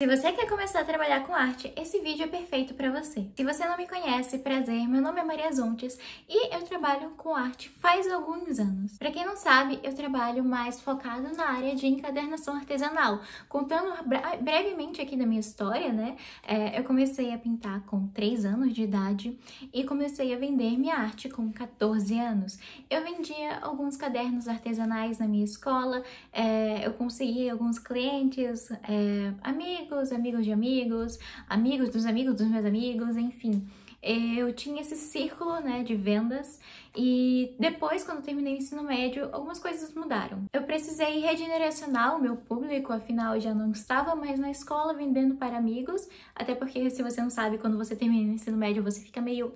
Se você quer começar a trabalhar com arte, esse vídeo é perfeito para você. Se você não me conhece, prazer, meu nome é Maria Zontes e eu trabalho com arte faz alguns anos. Para quem não sabe, eu trabalho mais focado na área de encadernação artesanal. Contando brevemente aqui da minha história, né? Eu comecei a pintar com 3 anos de idade e comecei a vender minha arte com 14 anos. Eu vendia alguns cadernos artesanais na minha escola, eu consegui alguns clientes, amigos de amigos, amigos dos meus amigos, enfim. Eu tinha esse círculo, né, de vendas e depois, quando terminei o ensino médio, algumas coisas mudaram. Eu precisei redirecionar o meu público, afinal eu já não estava mais na escola vendendo para amigos, até porque, se você não sabe, quando você termina o ensino médio, você fica meio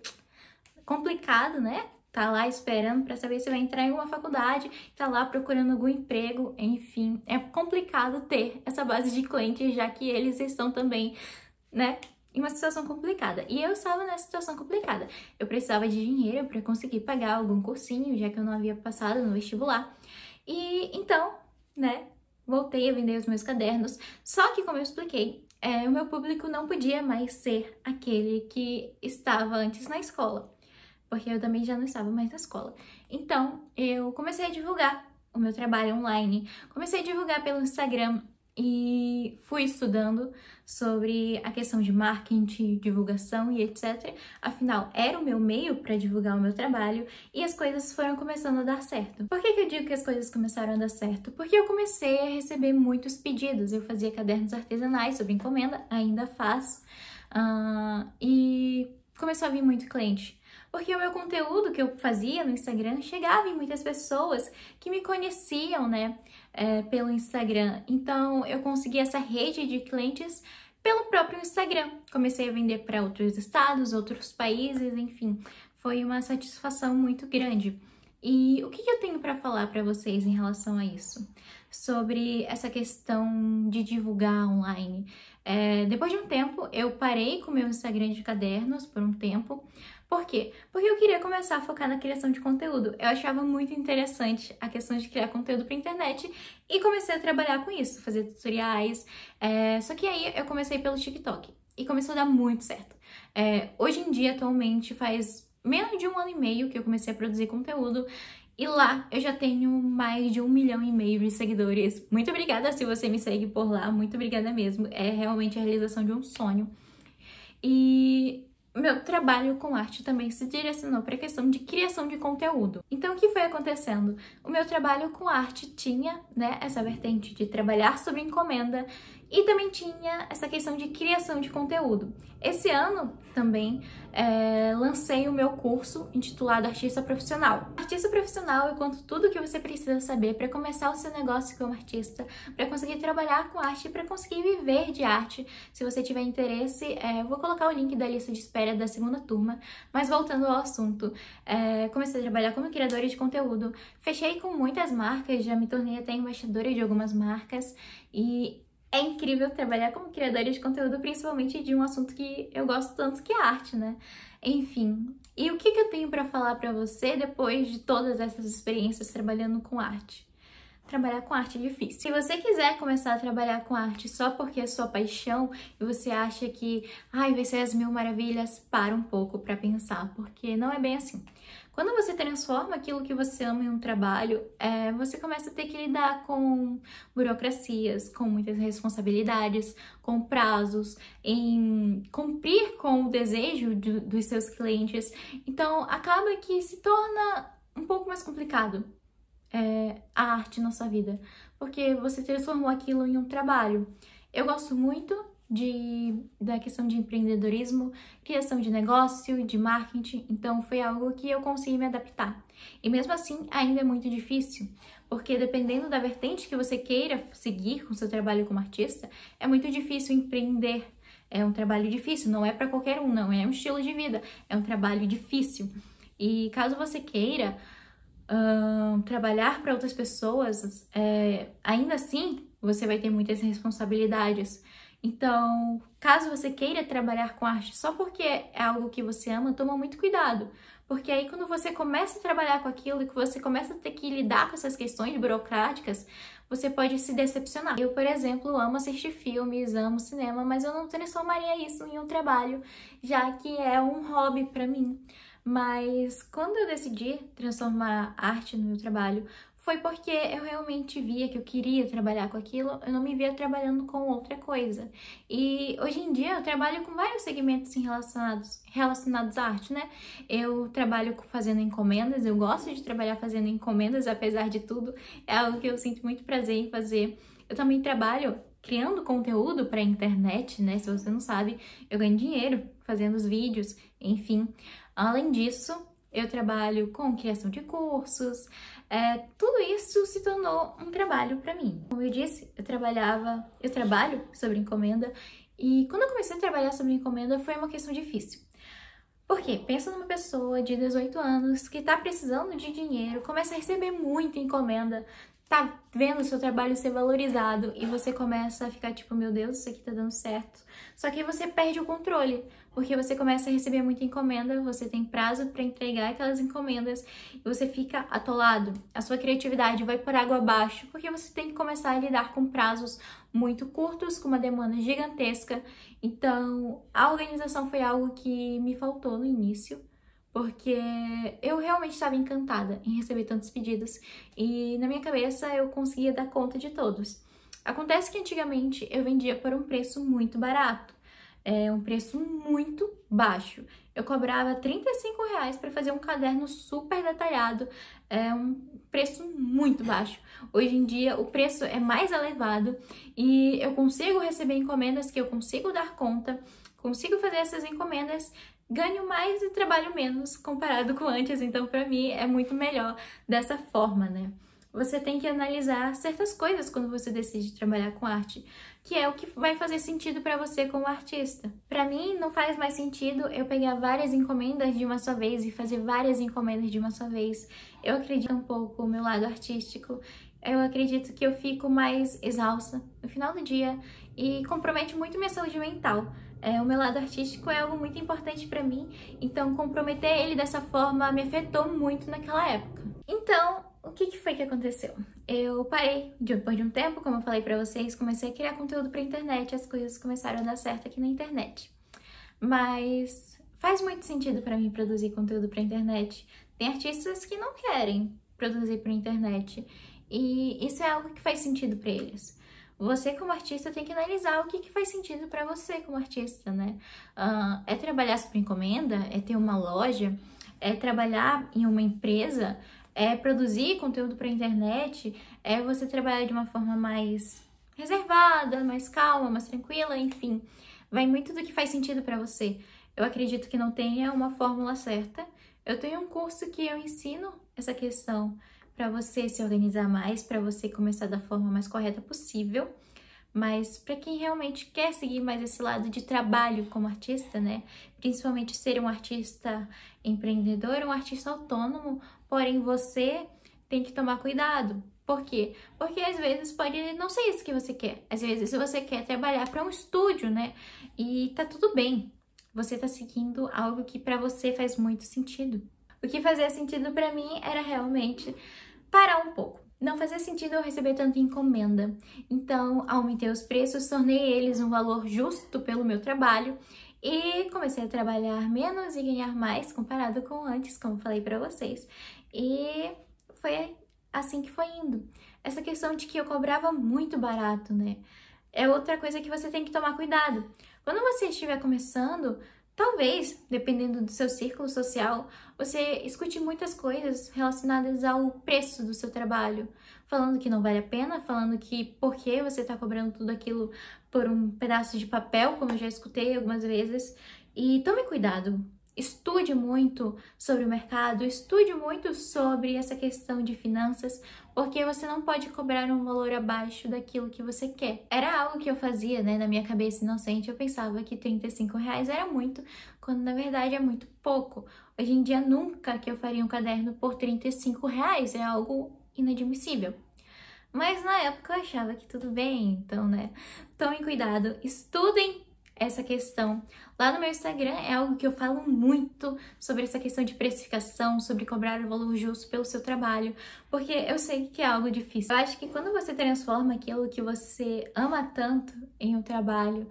complicado, né? Tá lá esperando para saber se vai entrar em uma faculdade, tá lá procurando algum emprego, enfim. É complicado ter essa base de clientes, já que eles estão também, né, em uma situação complicada. E eu estava nessa situação complicada. Eu precisava de dinheiro para conseguir pagar algum cursinho, já que eu não havia passado no vestibular. E então, né, voltei a vender os meus cadernos. Só que, como eu expliquei, o meu público não podia mais ser aquele que estava antes na escola, porque eu também já não estava mais na escola. Então, eu comecei a divulgar o meu trabalho online, comecei a divulgar pelo Instagram e fui estudando sobre a questão de marketing, divulgação e etc. Afinal, era o meu meio para divulgar o meu trabalho e as coisas foram começando a dar certo. Por que eu digo que as coisas começaram a dar certo? Porque eu comecei a receber muitos pedidos. Eu fazia cadernos artesanais sob encomenda, ainda faço, e começou a vir muito cliente. Porque o meu conteúdo que eu fazia no Instagram chegava em muitas pessoas que me conheciam, né, pelo Instagram. Então, eu consegui essa rede de clientes pelo próprio Instagram. Comecei a vender para outros estados, outros países, enfim. Foi uma satisfação muito grande. E o que eu tenho para falar para vocês em relação a isso? Sobre essa questão de divulgar online. Depois de um tempo, eu parei com o meu Instagram de cadernos por um tempo. Por quê? Porque eu queria começar a focar na criação de conteúdo. Eu achava muito interessante a questão de criar conteúdo para internet e comecei a trabalhar com isso, fazer tutoriais. Só que aí eu comecei pelo TikTok e começou a dar muito certo. Hoje em dia, atualmente, faz menos de 1 ano e meio que eu comecei a produzir conteúdo e lá eu já tenho mais de 1,5 milhão de seguidores. Muito obrigada se você me segue por lá, muito obrigada mesmo. É realmente a realização de um sonho. E meu trabalho com arte também se direcionou para a questão de criação de conteúdo. Então, o que foi acontecendo? O meu trabalho com arte tinha, né, essa vertente de trabalhar sob encomenda e também tinha essa questão de criação de conteúdo. Esse ano também lancei o meu curso intitulado Artista Profissional. Artista Profissional eu conto tudo o que você precisa saber para começar o seu negócio como artista, para conseguir trabalhar com arte e para conseguir viver de arte. Se você tiver interesse, eu vou colocar o link da lista de espera da 2ª turma. Mas voltando ao assunto, comecei a trabalhar como criadora de conteúdo, fechei com muitas marcas, já me tornei até embaixadora de algumas marcas e é incrível trabalhar como criadora de conteúdo, principalmente de um assunto que eu gosto tanto, que é arte, né? Enfim, e o que eu tenho para falar para você depois de todas essas experiências trabalhando com arte? Trabalhar com arte é difícil. Se você quiser começar a trabalhar com arte só porque é sua paixão e você acha que vai ser as 1000 maravilhas, para um pouco para pensar, porque não é bem assim. Quando você transforma aquilo que você ama em um trabalho, você começa a ter que lidar com burocracias, com muitas responsabilidades, com prazos, em cumprir com o desejo dos seus clientes. Então, acaba que se torna um pouco mais complicado a arte na sua vida, porque você transformou aquilo em um trabalho. Eu gosto muito da questão de empreendedorismo, criação de negócio, de marketing, então foi algo que eu consegui me adaptar. E mesmo assim, ainda é muito difícil, porque dependendo da vertente que você queira seguir com seu trabalho como artista, é muito difícil empreender. É um trabalho difícil, não é para qualquer um, não é um estilo de vida, é um trabalho difícil. E caso você queira trabalhar para outras pessoas, ainda assim você vai ter muitas responsabilidades. Então, caso você queira trabalhar com arte só porque é algo que você ama, toma muito cuidado. Porque aí quando você começa a trabalhar com aquilo e que você começa a ter que lidar com essas questões burocráticas, você pode se decepcionar. Eu, por exemplo, amo assistir filmes, amo cinema, mas eu não transformaria isso em um trabalho, já que é um hobby para mim. Mas quando eu decidi transformar arte no meu trabalho, foi porque eu realmente via que eu queria trabalhar com aquilo, eu não me via trabalhando com outra coisa. E hoje em dia eu trabalho com vários segmentos assim, relacionados à arte, né? Eu trabalho fazendo encomendas, eu gosto de trabalhar fazendo encomendas, apesar de tudo, é algo que eu sinto muito prazer em fazer. Eu também trabalho criando conteúdo para a internet, né? Se você não sabe, eu ganho dinheiro fazendo os vídeos, enfim. Além disso, eu trabalho com criação de cursos, tudo isso se tornou um trabalho para mim. Como eu disse, eu trabalho sobre encomenda, e quando eu comecei a trabalhar sobre encomenda foi uma questão difícil. Porque pensa numa pessoa de 18 anos que tá precisando de dinheiro, começa a receber muita encomenda, tá vendo o seu trabalho ser valorizado e você começa a ficar tipo, meu Deus, isso aqui tá dando certo. Só que você perde o controle, porque você começa a receber muita encomenda, você tem prazo para entregar aquelas encomendas e você fica atolado. A sua criatividade vai por água abaixo, porque você tem que começar a lidar com prazos muito curtos, com uma demanda gigantesca. Então, a organização foi algo que me faltou no início, porque eu realmente estava encantada em receber tantos pedidos e na minha cabeça eu conseguia dar conta de todos. Acontece que antigamente eu vendia por um preço muito barato, um preço muito baixo. Eu cobrava R$ 35 para fazer um caderno super detalhado, um preço muito baixo. Hoje em dia o preço é mais elevado e eu consigo receber encomendas que eu consigo dar conta, consigo fazer essas encomendas, ganho mais e trabalho menos comparado com antes, então para mim é muito melhor dessa forma, né? Você tem que analisar certas coisas quando você decide trabalhar com arte, que é o que vai fazer sentido para você como artista. Para mim não faz mais sentido eu pegar várias encomendas de uma só vez e fazer várias encomendas de uma só vez. Eu acredito um pouco no meu lado artístico. Eu acredito que eu fico mais exausta no final do dia e compromete muito minha saúde mental. O meu lado artístico é algo muito importante para mim, então comprometer ele dessa forma me afetou muito naquela época. Então, o que foi que aconteceu? Eu parei, depois de um tempo, como eu falei pra vocês, comecei a criar conteúdo pra internet, as coisas começaram a dar certo aqui na internet. Mas faz muito sentido pra mim produzir conteúdo pra internet. Tem artistas que não querem produzir pra internet, e isso é algo que faz sentido pra eles. Você como artista tem que analisar o que faz sentido pra você como artista, né? É trabalhar por encomenda? É ter uma loja? É trabalhar em uma empresa? É produzir conteúdo para a internet, é você trabalhar de uma forma mais reservada, mais calma, mais tranquila, enfim. Vai muito do que faz sentido para você. Eu acredito que não tenha uma fórmula certa. Eu tenho um curso que eu ensino essa questão para você se organizar mais, para você começar da forma mais correta possível. Mas para quem realmente quer seguir mais esse lado de trabalho como artista, né? Principalmente ser um artista empreendedor, um artista autônomo, porém você tem que tomar cuidado. Por quê? Porque às vezes pode não ser isso que você quer. Às vezes você quer trabalhar para um estúdio, né? E tá tudo bem. Você tá seguindo algo que para você faz muito sentido. O que fazia sentido para mim era realmente parar um pouco. Não fazia sentido eu receber tanta encomenda. Então, aumentei os preços, tornei eles um valor justo pelo meu trabalho e comecei a trabalhar menos e ganhar mais comparado com antes, como falei para vocês. E foi assim que foi indo. Essa questão de que eu cobrava muito barato, né? É outra coisa que você tem que tomar cuidado. Quando você estiver começando, talvez, dependendo do seu círculo social, você escute muitas coisas relacionadas ao preço do seu trabalho, falando que não vale a pena, falando que por que você está cobrando tudo aquilo por um pedaço de papel, como eu já escutei algumas vezes. E tome cuidado. Estude muito sobre o mercado, estude muito sobre essa questão de finanças, porque você não pode cobrar um valor abaixo daquilo que você quer. Era algo que eu fazia, né, na minha cabeça inocente, eu pensava que R$ 35 era muito, quando na verdade é muito pouco. Hoje em dia, nunca que eu faria um caderno por R$ 35, é algo inadmissível. Mas na época eu achava que tudo bem, então, né, tomem cuidado, estudem essa questão. Lá no meu Instagram é algo que eu falo muito sobre essa questão de precificação, sobre cobrar o valor justo pelo seu trabalho, porque eu sei que é algo difícil. Eu acho que quando você transforma aquilo que você ama tanto em um trabalho,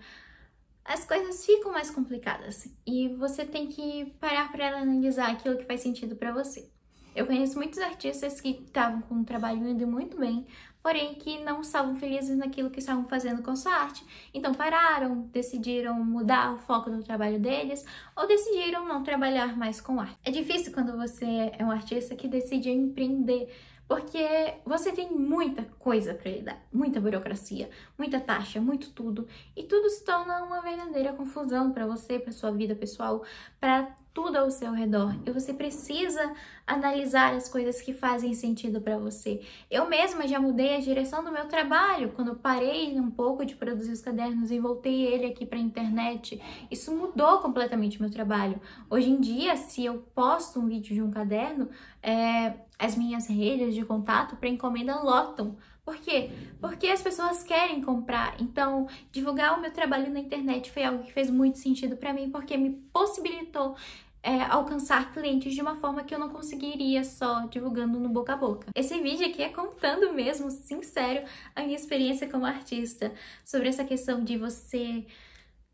as coisas ficam mais complicadas e você tem que parar para analisar aquilo que faz sentido para você. Eu conheço muitos artistas que estavam com o trabalho indo muito bem, porém que não estavam felizes naquilo que estavam fazendo com sua arte. Então pararam, decidiram mudar o foco do trabalho deles ou decidiram não trabalhar mais com arte. É difícil quando você é um artista que decide empreender, porque você tem muita coisa para lidar, muita burocracia, muita taxa, muito tudo, e tudo se torna uma verdadeira confusão para você, para sua vida pessoal, para tudo ao seu redor. E você precisa analisar as coisas que fazem sentido para você. Eu mesma já mudei a direção do meu trabalho quando eu parei um pouco de produzir os cadernos e voltei ele aqui para a internet. Isso mudou completamente o meu trabalho. Hoje em dia, se eu posto um vídeo de um caderno, as minhas redes de contato para encomenda lotam. Por quê? Porque as pessoas querem comprar. Então, divulgar o meu trabalho na internet foi algo que fez muito sentido para mim, porque me possibilitou alcançar clientes de uma forma que eu não conseguiria só divulgando no boca a boca. Esse vídeo aqui é contando mesmo, sincero, a minha experiência como artista, sobre essa questão de você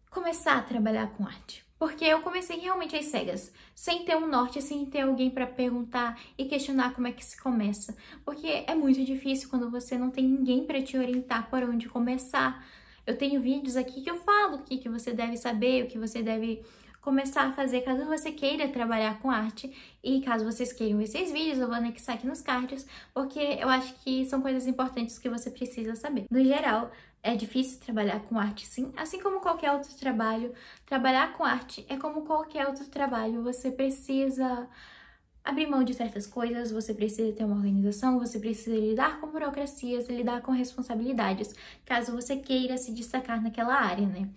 começar a trabalhar com arte. Porque eu comecei realmente às cegas, sem ter um norte, sem ter alguém para perguntar e questionar como é que se começa. Porque é muito difícil quando você não tem ninguém para te orientar por onde começar. Eu tenho vídeos aqui que eu falo o que você deve saber, o que você deve começar a fazer caso você queira trabalhar com arte. E caso vocês queiram esses vídeos, eu vou anexar aqui nos cards, porque eu acho que são coisas importantes que você precisa saber. No geral, é difícil trabalhar com arte, sim, assim como qualquer outro trabalho. Trabalhar com arte é como qualquer outro trabalho, você precisa abrir mão de certas coisas, você precisa ter uma organização, você precisa lidar com burocracias, lidar com responsabilidades, caso você queira se destacar naquela área, né?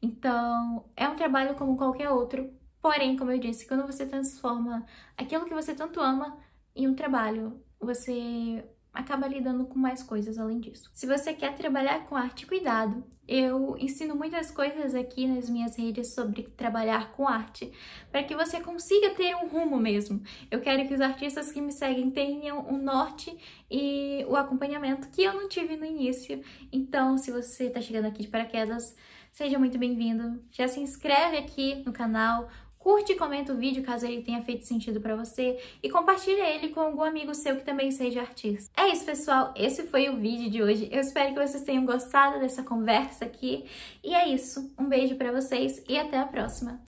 Então, é um trabalho como qualquer outro, porém, como eu disse, quando você transforma aquilo que você tanto ama em um trabalho, você acaba lidando com mais coisas além disso. Se você quer trabalhar com arte, cuidado. Eu ensino muitas coisas aqui nas minhas redes sobre trabalhar com arte, para que você consiga ter um rumo mesmo. Eu quero que os artistas que me seguem tenham um norte e o acompanhamento que eu não tive no início. Então, se você está chegando aqui de paraquedas, seja muito bem-vindo. Já se inscreve aqui no canal, curte e comenta o vídeo caso ele tenha feito sentido pra você e compartilha ele com algum amigo seu que também seja artista. É isso, pessoal. Esse foi o vídeo de hoje. Eu espero que vocês tenham gostado dessa conversa aqui. E é isso. Um beijo pra vocês e até a próxima.